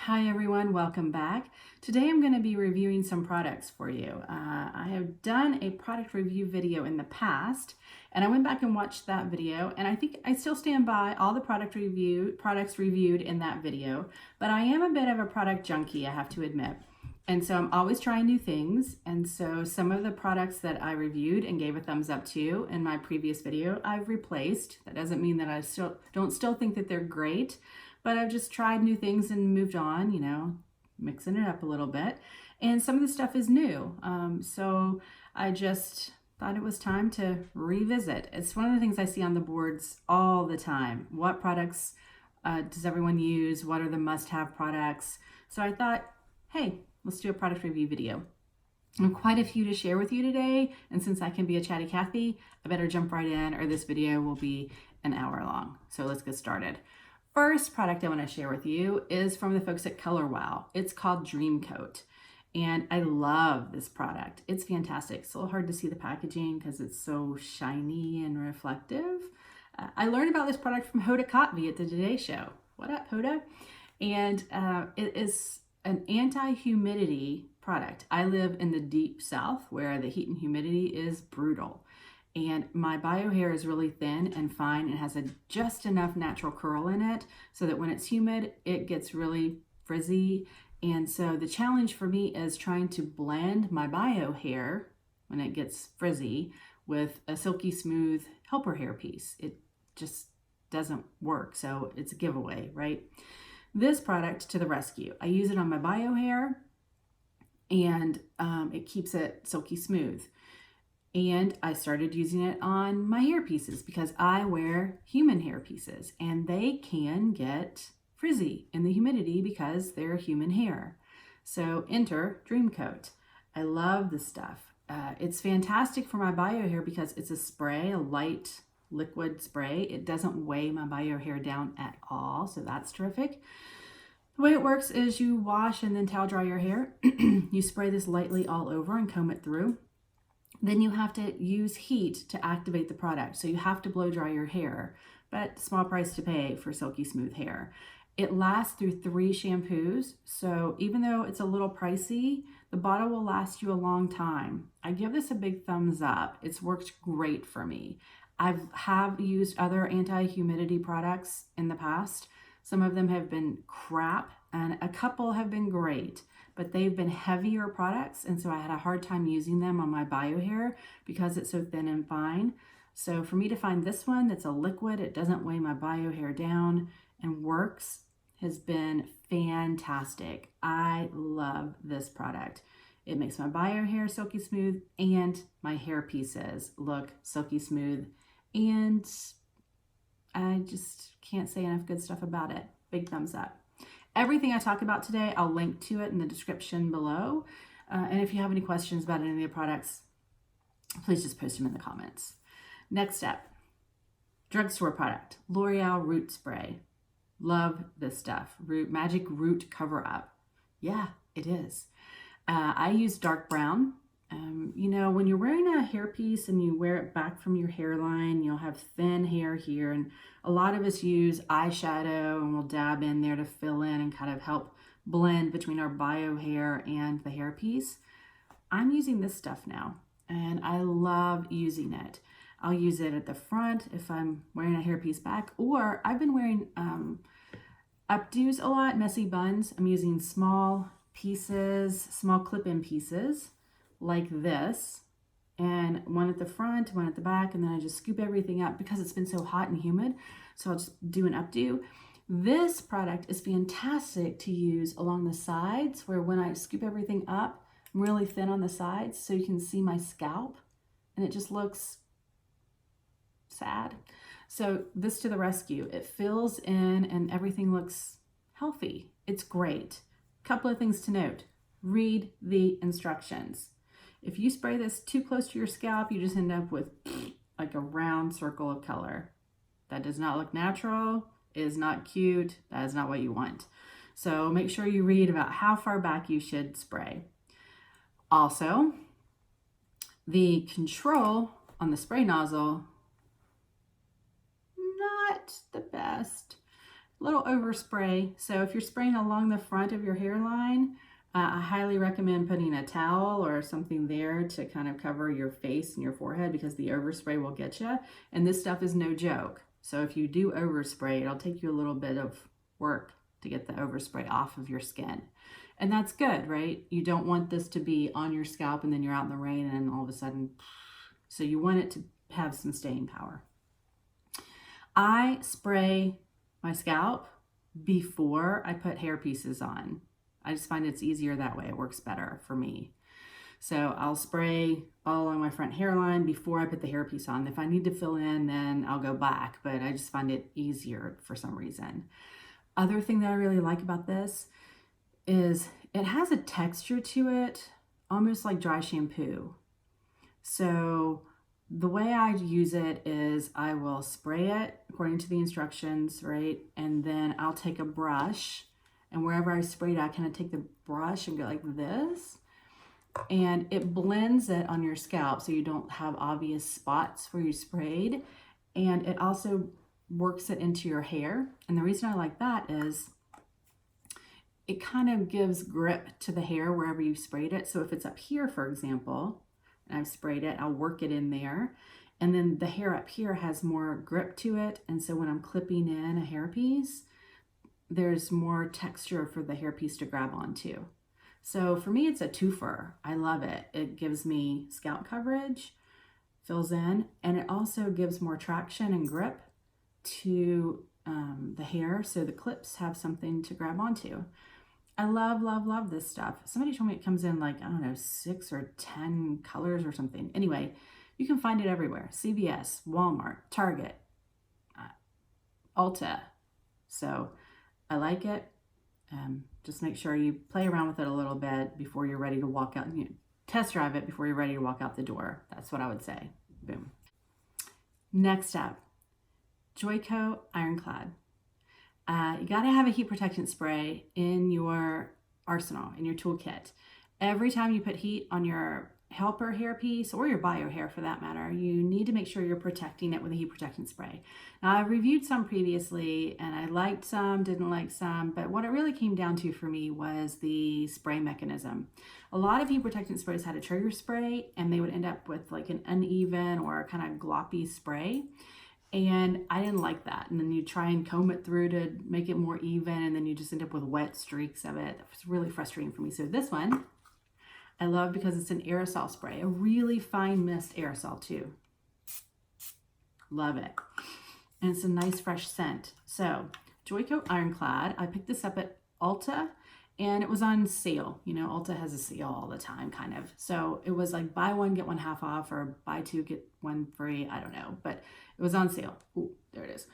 Hi everyone, welcome back. Today I'm going to be reviewing some products for you. I have done a product review video in the past and I went back and watched that video, and I think I still stand by all the products reviewed in that video, but I am a bit of a product junkie, I have to admit. And so I'm always trying new things, and so some of the products that I reviewed and gave a thumbs up to in my previous video, I've replaced. That doesn't mean that I still think that they're great, but I've just tried new things and moved on, mixing it up a little bit. And some of the stuff is new. So I just thought it was time to revisit. It's one of the things I see on the boards all the time. What products does everyone use? What are the must-have products? So I thought, hey, let's do a product review video. I have quite a few to share with you today, and since I can be a chatty Cathy, I better jump right in or this video will be an hour long. So let's get started. First product I want to share with you is from the folks at Color Wow. It's called Dream Coat, and I love this product. It's fantastic. It's a little hard to see the packaging because it's so shiny and reflective. I learned about this product from Hoda Kotb at the Today Show. What up, Hoda? And it is an anti-humidity product. I live in the deep south where the heat and humidity is brutal. And my bio hair is really thin and fine and has just enough natural curl in it so that when it's humid, it gets really frizzy. And so the challenge for me is trying to blend my bio hair when it gets frizzy with a silky smooth helper hairpiece. It just doesn't work, so it's a giveaway, right? This product to the rescue. I use it on my bio hair and it keeps it silky smooth. And I started using it on my hair pieces because I wear human hair pieces and they can get frizzy in the humidity because they're human hair. So enter Dream Coat. I love this stuff. It's fantastic for my bio hair because it's a spray, a light liquid spray. It doesn't weigh my bio hair down at all, so that's terrific. The way it works is you wash and then towel dry your hair. You spray this lightly all over and comb it through. Then you have to use heat to activate the product. So you have to blow dry your hair, but small price to pay for silky smooth hair. It lasts through 3 shampoos. So even though it's a little pricey, the bottle will last you a long time. I give this a big thumbs up. It's worked great for me. I have used other anti-humidity products in the past. Some of them have been crap and a couple have been great, but they've been heavier products, and so I had a hard time using them on my bio hair because it's so thin and fine. So for me to find this one that's a liquid, it doesn't weigh my bio hair down and works, has been fantastic. I love this product. It makes my bio hair silky smooth and my hair pieces look silky smooth, and I just can't say enough good stuff about it. Big thumbs up. Everything I talk about today, I'll link to it in the description below. And if you have any questions about any of the products, please just post them in the comments. Next up, drugstore product, L'Oreal Root Spray. Love this stuff. Magic Root Cover Up. Yeah, it is. I use dark brown. When you're wearing a hairpiece and you wear it back from your hairline, you'll have thin hair here, and a lot of us use eyeshadow and we'll dab in there to fill in and kind of help blend between our bio hair and the hairpiece. I'm using this stuff now and I love using it. I'll use it at the front if I'm wearing a hairpiece back, or I've been wearing updos a lot, messy buns. I'm using small pieces, small clip-in pieces like this, and one at the front, one at the back, and then I just scoop everything up because it's been so hot and humid. So I'll just do an updo. This product is fantastic to use along the sides, where when I scoop everything up, I'm really thin on the sides so you can see my scalp and it just looks sad. So this to the rescue. It fills in and everything looks healthy. It's great. Couple of things to note. Read the instructions. If you spray this too close to your scalp, you just end up with like a round circle of color. That does not look natural, is not cute, that is not what you want. So make sure you read about how far back you should spray. Also, the control on the spray nozzle, not the best. a little overspray. So if you're spraying along the front of your hairline, I highly recommend putting a towel or something there to kind of cover your face and your forehead, because the overspray will get you. And this stuff is no joke. So if you do overspray, it'll take you a little bit of work to get the overspray off of your skin. And that's good, right? You don't want this to be on your scalp and then you're out in the rain and all of a sudden, so you want it to have some staying power. I spray my scalp before I put hair pieces on. I just find it's easier that way. It works better for me. So I'll spray all along my front hairline before I put the hairpiece on. If I need to fill in, then I'll go back, but I just find it easier for some reason. Other thing that I really like about this is it has a texture to it, almost like dry shampoo. So the way I use it is I will spray it according to the instructions, right? And then I'll take a brush, and wherever I sprayed, I kind of take the brush and go like this, and it blends it on your scalp so you don't have obvious spots where you sprayed. And it also works it into your hair. And the reason I like that is it kind of gives grip to the hair wherever you sprayed it. So if it's up here, for example, and I've sprayed it, I'll work it in there. And then the hair up here has more grip to it. And so when I'm clipping in a hairpiece, there's more texture for the hairpiece to grab onto. So for me, it's a twofer. I love it. It gives me scalp coverage, fills in, and it also gives more traction and grip to the hair, so the clips have something to grab onto. I love, love, love this stuff. Somebody told me it comes in like, I don't know, 6 or 10 colors or something. Anyway, you can find it everywhere. CVS, Walmart, Target, Ulta. So I like it. Just make sure you play around with it a little bit before you're ready to walk out. You know, test drive it before you're ready to walk out the door. That's what I would say. Boom. Next up, Joico Ironclad. You got to have a heat protectant spray in your arsenal, in your toolkit. Every time you put heat on your helper hairpiece, or your bio hair for that matter, you need to make sure you're protecting it with a heat protectant spray. Now, I've reviewed some previously, and I liked some, didn't like some, but what it really came down to for me was the spray mechanism. A lot of heat protectant sprays had a trigger spray, and they would end up with like an uneven or kind of gloppy spray. And I didn't like that. And then you try and comb it through to make it more even, and then you just end up with wet streaks of it. It was really frustrating for me. So this one I love because it's an aerosol spray, a really fine mist aerosol too. Love it. And it's a nice fresh scent. So Joico Ironclad, I picked this up at Ulta, and it was on sale. You know, Ulta has a sale all the time, kind of. So it was like buy one, get one half off, or buy two, get one free. I don't know, but it was on sale. Ooh, there it is.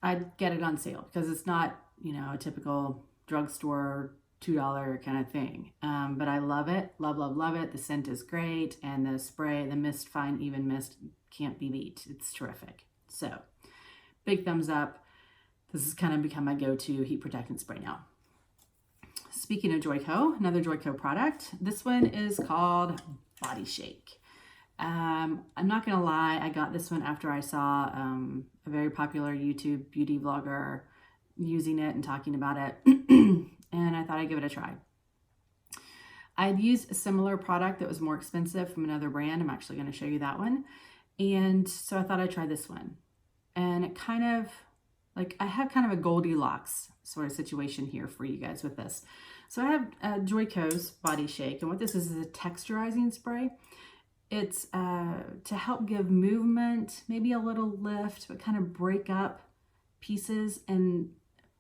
I'd get it on sale because it's not, you know, a typical drugstore $2 kind of thing. But I love it. Love, love, love it. The scent is great. And the spray, the mist, fine, even mist, can't be beat. It's terrific. So big thumbs up. This has kind of become my go-to heat protectant spray now. Speaking of Joico, another Joico product. This one is called Body Shake. I'm not going to lie. I got this one after I saw a very popular YouTube beauty vlogger using it and talking about it. And I thought I'd give it a try. I'd used a similar product that was more expensive from another brand. I'm actually going to show you that one. And so I thought I'd try this one. And it kind of, like, I have kind of a Goldilocks sort of situation here for you guys with this. So I have Joico's Body Shake. And what this is a texturizing spray. It's to help give movement, maybe a little lift, but kind of break up pieces and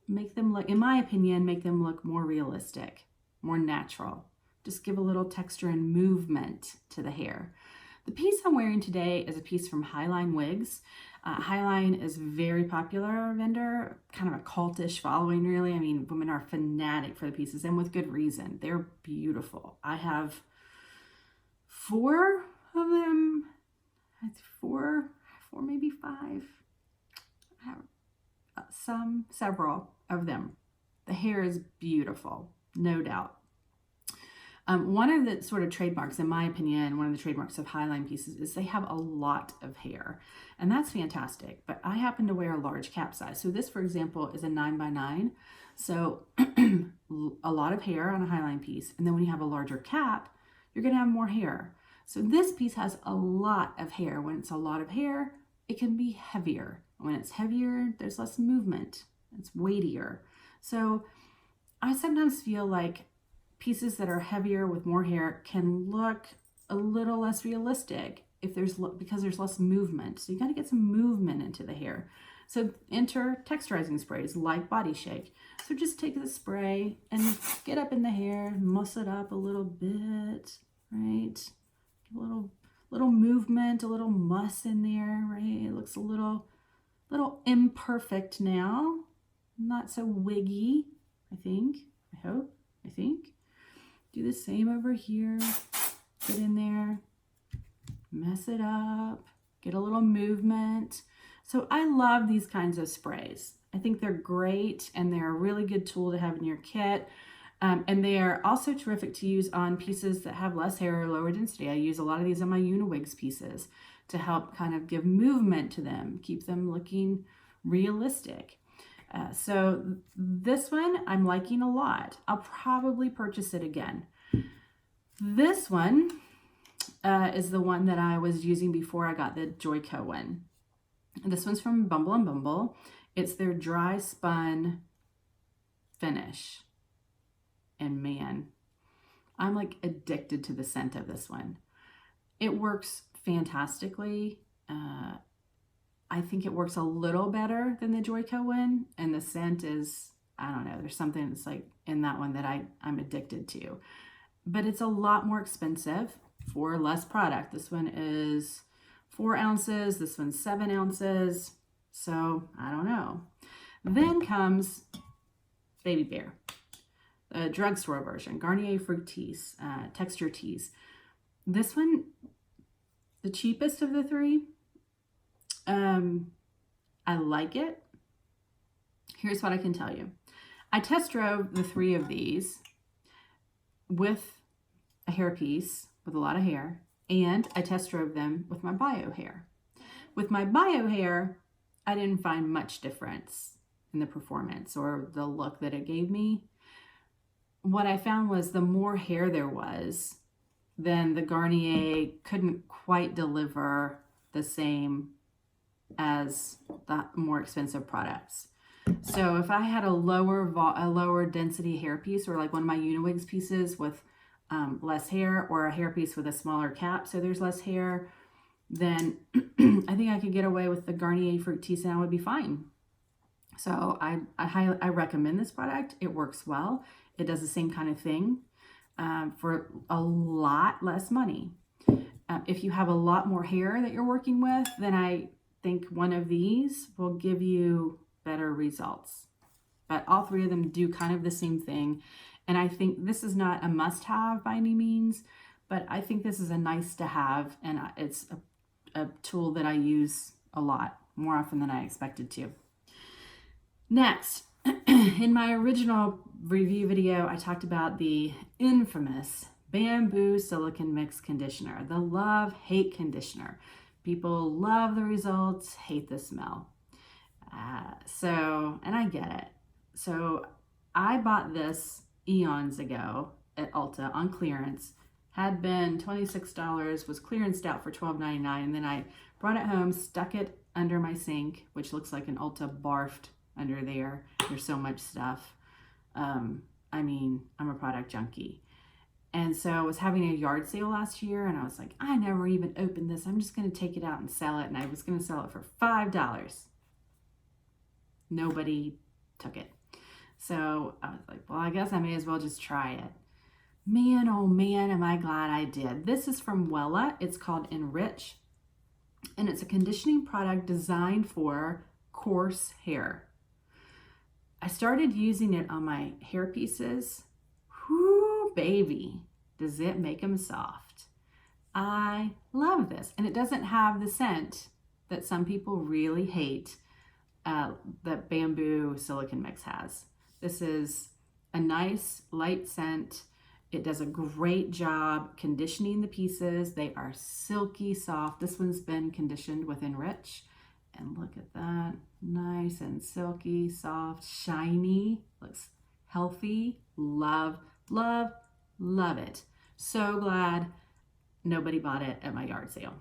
make them look, in my opinion, make them look more realistic, more natural. Just give a little texture and movement to the hair. The piece I'm wearing today is a piece from Highline Wigs. Highline is a very popular vendor, kind of a cultish following, really. I mean, women are fanatic for the pieces, and with good reason. They're beautiful. I have 4 of them, four, maybe 5. I have several of them. The hair is beautiful, no doubt. One of the sort of trademarks, in my opinion, one of the trademarks of Highline pieces is they have a lot of hair, and that's fantastic. But I happen to wear a large cap size. So this, for example, is a 9x9. So a lot of hair on a Highline piece. And then when you have a larger cap, you're going to have more hair. So this piece has a lot of hair. When it's a lot of hair, it can be heavier. When it's heavier, there's less movement. It's weightier. So I sometimes feel like pieces that are heavier with more hair can look a little less realistic because there's less movement. So you got to get some movement into the hair. So enter texturizing sprays like Body Shake. So just take the spray and get up in the hair, muss it up a little bit, right? A little movement, a little muss in there, right? It looks a little imperfect now. Not so wiggy, I think, I hope, I think. Do the same over here. Get in there, mess it up, get a little movement. So I love these kinds of sprays. I think they're great and they're a really good tool to have in your kit. And they are also terrific to use on pieces that have less hair or lower density. I use a lot of these on my Uniwigs pieces to help kind of give movement to them, keep them looking realistic. So this one I'm liking a lot. I'll probably purchase it again. This one is the one that I was using before I got the Joico one. This one's from Bumble and Bumble. It's their dry spun finish. And man, I'm like addicted to the scent of this one. It works fantastically. I think it works a little better than the Joico one. And the scent is, I don't know, there's something that's like in that one that I'm addicted to. But it's a lot more expensive for less product. This one is 4 ounces. This one's 7 ounces. So I don't know. Then comes Baby Bear, the drugstore version, Garnier Fructis, Texture Tease. This one, the cheapest of the three. I like it. Here's what I can tell you. I test drove the 3 of these with a hairpiece with a lot of hair, and I test drove them with my bio hair. With my bio hair, I didn't find much difference in the performance or the look that it gave me. What I found was the more hair there was, then the Garnier couldn't quite deliver the same as the more expensive products. So if I had a lower density hairpiece, or like one of my Uniwigs pieces with less hair, or a hairpiece with a smaller cap so there's less hair, then I think I could get away with the Garnier Fructis and I would be fine. So I recommend this product. It works well. It does the same kind of thing for a lot less money. If you have a lot more hair that you're working with, then I think one of these will give you better results. But all 3 of them do kind of the same thing. And I think this is not a must-have by any means, but I think this is a nice to have, and it's a tool that I use a lot, more often than I expected to. Next, in my original review video, I talked about the infamous Bamboo Silicone Mix Conditioner, the love-hate conditioner. People love the results, hate the smell. And I get it. So I bought this eons ago at Ulta on clearance, had been $26, was clearanced out for $12.99, and then I brought it home, stuck it under my sink, which looks like an Ulta barfed under there. There's so much stuff. I mean, I'm a product junkie. And so I was having a yard sale last year, and I was like, I never even opened this. I'm just going to take it out and sell it. And I was going to sell it for $5. Nobody took it. So I was like, well, I guess I may as well just try it. Man, oh man, am I glad I did. This is from Wella. It's called Enrich, and it's a conditioning product designed for coarse hair. I started using it on my hair pieces. Whoo, baby, does it make them soft. I love this. And it doesn't have the scent that some people really hate that Bamboo Silicone Mix has. This is a nice light scent. It does a great job conditioning the pieces. They are silky soft. This one's been conditioned with Enrich. And look at that, nice and silky, soft, shiny, looks healthy. Love, love, love it. So glad nobody bought it at my yard sale.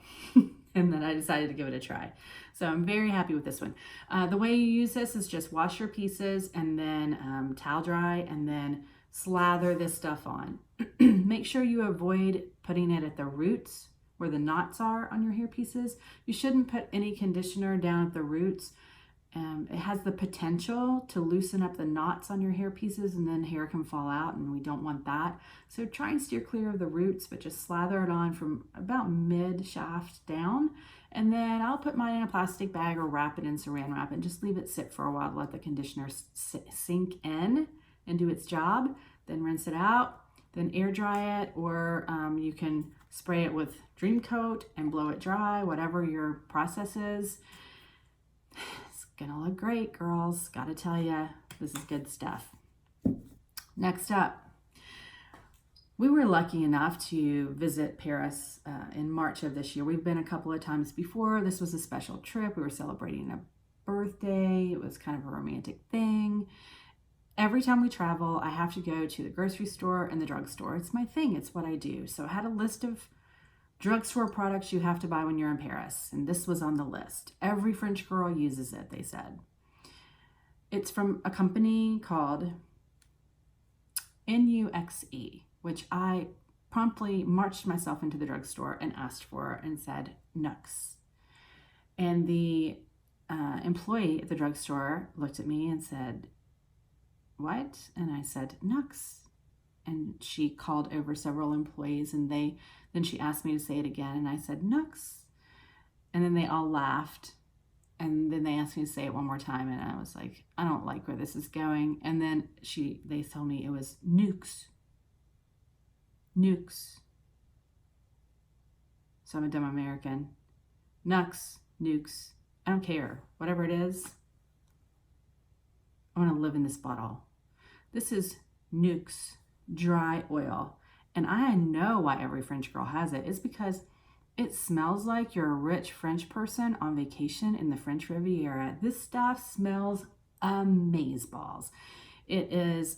And then I decided to give it a try. So I'm very happy with this one. The way you use this is just wash your pieces and then towel dry and then slather this stuff on. Make sure you avoid putting it at the roots where the knots are on your hair pieces. You shouldn't put any conditioner down at the roots. It has the potential to loosen up the knots on your hair pieces and then hair can fall out, and we don't want that. So try and steer clear of the roots, but just slather it on from about mid shaft down. And then I'll put mine in a plastic bag or wrap it in saran wrap and just leave it sit for a while to let the conditioner sink in and do its job. Then rinse it out, then air dry it, or you can spray it with Dream Coat and blow it dry, whatever your process is. It's gonna look great, girls. Gotta tell you, this is good stuff. Next up, we were lucky enough to visit Paris in March of this year. We've been a couple of times before. This was a special trip. We were celebrating a birthday. It was kind of a romantic thing. Every time we travel, I have to go to the grocery store and the drugstore. It's my thing. It's what I do. So I had a list of drugstore products you have to buy when you're in Paris, and this was on the list. Every French girl uses it, they said. It's from a company called NUXE, which I promptly marched myself into the drugstore and asked for and said, Nux. And the employee at the drugstore looked at me and said, what? And I said, Nux. And she called over several employees and then she asked me to say it again and I said, Nux. And then they all laughed. And then they asked me to say it one more time and I was like, I don't like where this is going. And then they told me it was Nukes. Nukes. So I'm a dumb American. Nux, Nukes. I don't care. Whatever it is, I want to live in this bottle. This is Nukes dry oil. And I know why every French girl has it. It's because it smells like you're a rich French person on vacation in the French Riviera. This stuff smells amazeballs. It is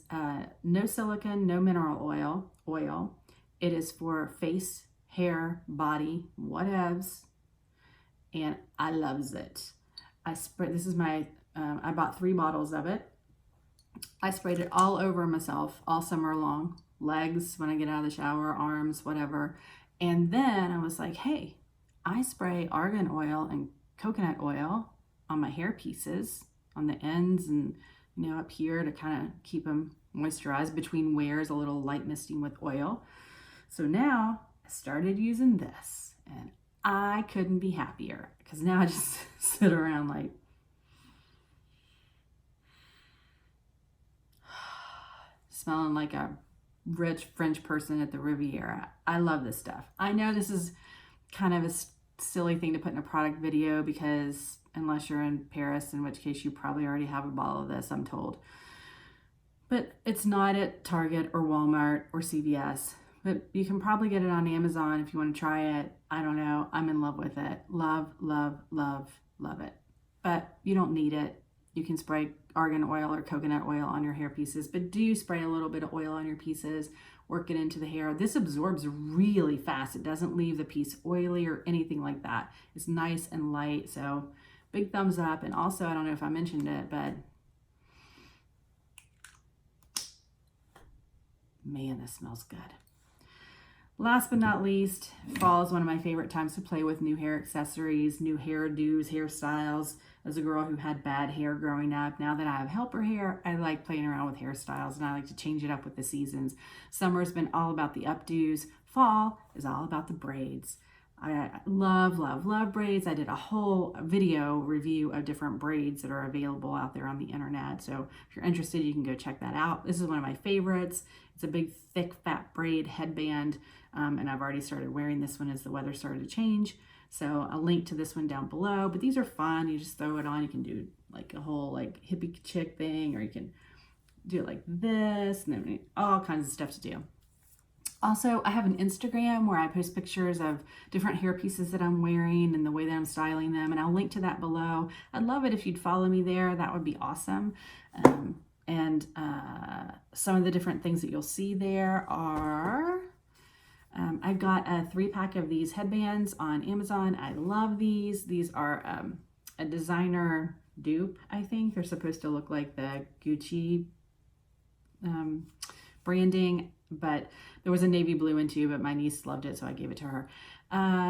no silicone, no mineral oil. It is for face, hair, body, whatevs. And I loves it. This is my, I bought 3 bottles of it. I sprayed it all over myself all summer long, legs when I get out of the shower, arms, whatever. And then I was like, hey, I spray argan oil and coconut oil on my hair pieces, on the ends and, up here to kind of keep them moisturized between wears, a little light misting with oil. So now I started using this and I couldn't be happier because now I just sit around like, smelling like a rich French person at the Riviera. I love this stuff. I know this is kind of a silly thing to put in a product video because unless you're in Paris, in which case you probably already have a bottle of this, I'm told. But it's not at Target or Walmart or CVS. But you can probably get it on Amazon if you want to try it. I don't know. I'm in love with it. Love, love, love, love it. But you don't need it. You can spray argan oil or coconut oil on your hair pieces, but do spray a little bit of oil on your pieces, work it into the hair. This absorbs really fast. It doesn't leave the piece oily or anything like that. It's nice and light, so big thumbs up. And also, I don't know if I mentioned it, but man, this smells good. Last but not least, fall is one of my favorite times to play with new hair accessories, new hairdos, hairstyles. As a girl who had bad hair growing up, now that I have helper hair, I like playing around with hairstyles and I like to change it up with the seasons. Summer's been all about the updos. Fall is all about the braids. I love, love, love braids. I did a whole video review of different braids that are available out there on the internet. So if you're interested, you can go check that out. This is one of my favorites. It's a big, thick, fat braid headband. And I've already started wearing this one as the weather started to change. So I'll link to this one down below, but these are fun. You just throw it on. You can do like a whole like hippie chick thing, or you can do it like this, and then all kinds of stuff to do. Also, I have an Instagram where I post pictures of different hair pieces that I'm wearing and the way that I'm styling them, and I'll link to that below. I'd love it if you'd follow me there. That would be awesome. And some of the different things that you'll see there are, I got a 3-pack of these headbands on Amazon. I love these. These are a designer dupe, I think. They're supposed to look like the Gucci branding, but there was a navy blue one too, but my niece loved it, so I gave it to her.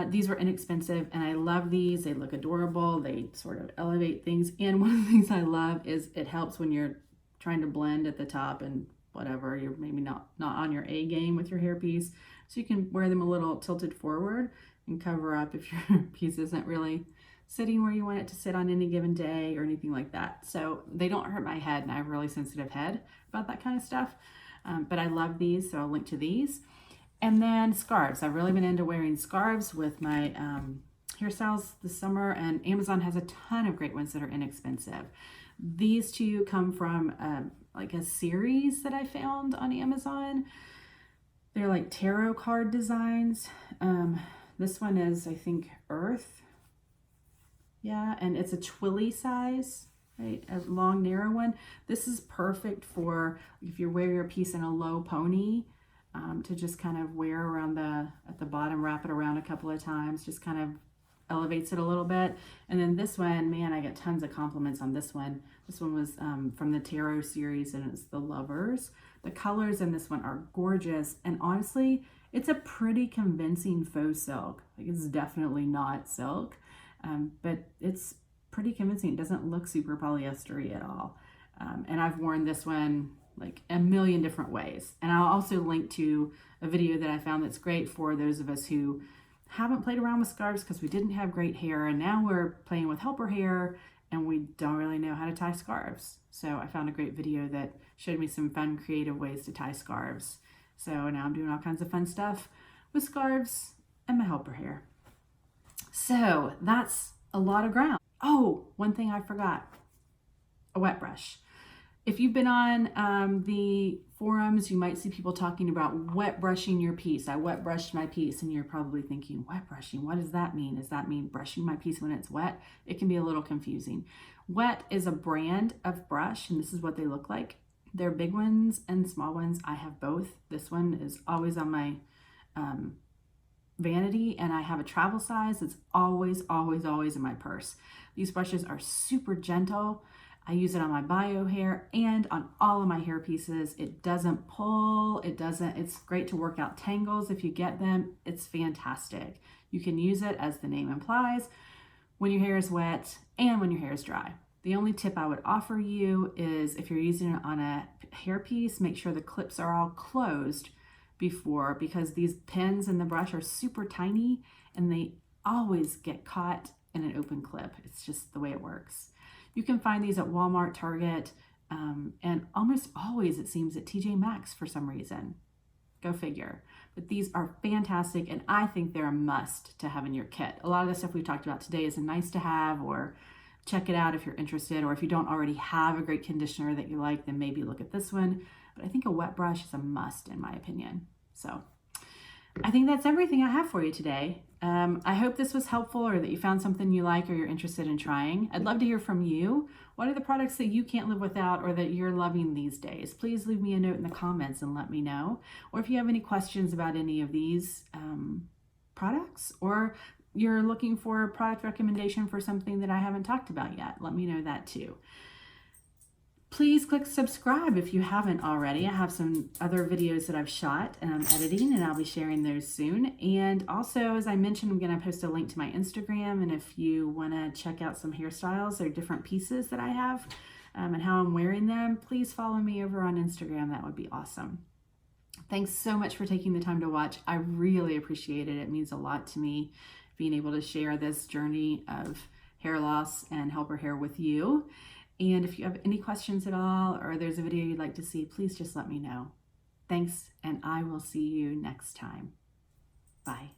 These were inexpensive, and I love these. They look adorable. They sort of elevate things. And one of the things I love is it helps when you're trying to blend at the top and whatever, you're maybe not on your A game with your hairpiece. So you can wear them a little tilted forward and cover up if your piece isn't really sitting where you want it to sit on any given day or anything like that. So they don't hurt my head, and I have a really sensitive head about that kind of stuff. But I love these, so I'll link to these. And then scarves. I've really been into wearing scarves with my hairstyles this summer, and Amazon has a ton of great ones that are inexpensive. These two come from like a series that I found on Amazon. They're like tarot card designs. This one is, I think, Earth. Yeah, and it's a twilly size. Right, a long, narrow one. This is perfect for if you're wearing your piece in a low pony, to just kind of wear around at the bottom, wrap it around a couple of times, just kind of elevates it a little bit. And then this one, man, I get tons of compliments on this one. This one was from the Tarot series, and it's the Lovers. The colors in this one are gorgeous, and honestly, it's a pretty convincing faux silk. Like, it's definitely not silk, but it's pretty convincing. It doesn't look super polyestery at all. And I've worn this one like a million different ways. And I'll also link to a video that I found that's great for those of us who haven't played around with scarves because we didn't have great hair, and now we're playing with helper hair and we don't really know how to tie scarves. So I found a great video that showed me some fun, creative ways to tie scarves. So now I'm doing all kinds of fun stuff with scarves and my helper hair. So that's a lot of ground. Oh, one thing I forgot, a wet brush. If you've been on the forums, you might see people talking about wet brushing your piece. I wet brushed my piece, and you're probably thinking, wet brushing, what does that mean? Does that mean brushing my piece when it's wet? It can be a little confusing. Wet is a brand of brush, and this is what they look like. They're big ones and small ones. I have both. This one is always on my vanity, and I have a travel size. It's always, always, always in my purse. These brushes are super gentle. I use it on my bio hair and on all of my hair pieces. It doesn't pull. It's great to work out tangles if you get them. It's fantastic. You can use it, as the name implies, when your hair is wet and when your hair is dry. The only tip I would offer you is if you're using it on a hair piece, make sure the clips are all closed before, because these pins in the brush are super tiny and they always get caught in an open clip. It's just the way it works. You can find these at Walmart, Target, and almost always it seems at TJ Maxx for some reason. Go figure. But these are fantastic, and I think they're a must to have in your kit. A lot of the stuff we've talked about today is a nice to have, or check it out if you're interested, or if you don't already have a great conditioner that you like, then maybe look at this one. But I think a wet brush is a must in my opinion. So I think that's everything I have for you today. I hope this was helpful, or that you found something you like or you're interested in trying. I'd love to hear from you. What are the products that you can't live without or that you're loving these days? Please leave me a note in the comments and let me know. Or if you have any questions about any of these products, or you're looking for a product recommendation for something that I haven't talked about yet, let me know that too. Please click subscribe if you haven't already. I have some other videos that I've shot and I'm editing, and I'll be sharing those soon. And also, as I mentioned, I'm going to post a link to my Instagram, and if you want to check out some hairstyles or different pieces that I have and how I'm wearing them, please follow me over on Instagram. That would be awesome. Thanks so much for taking the time to watch. I really appreciate it. It means a lot to me being able to share this journey of hair loss and helper hair with you. And if you have any questions at all, or there's a video you'd like to see, please just let me know. Thanks, and I will see you next time. Bye.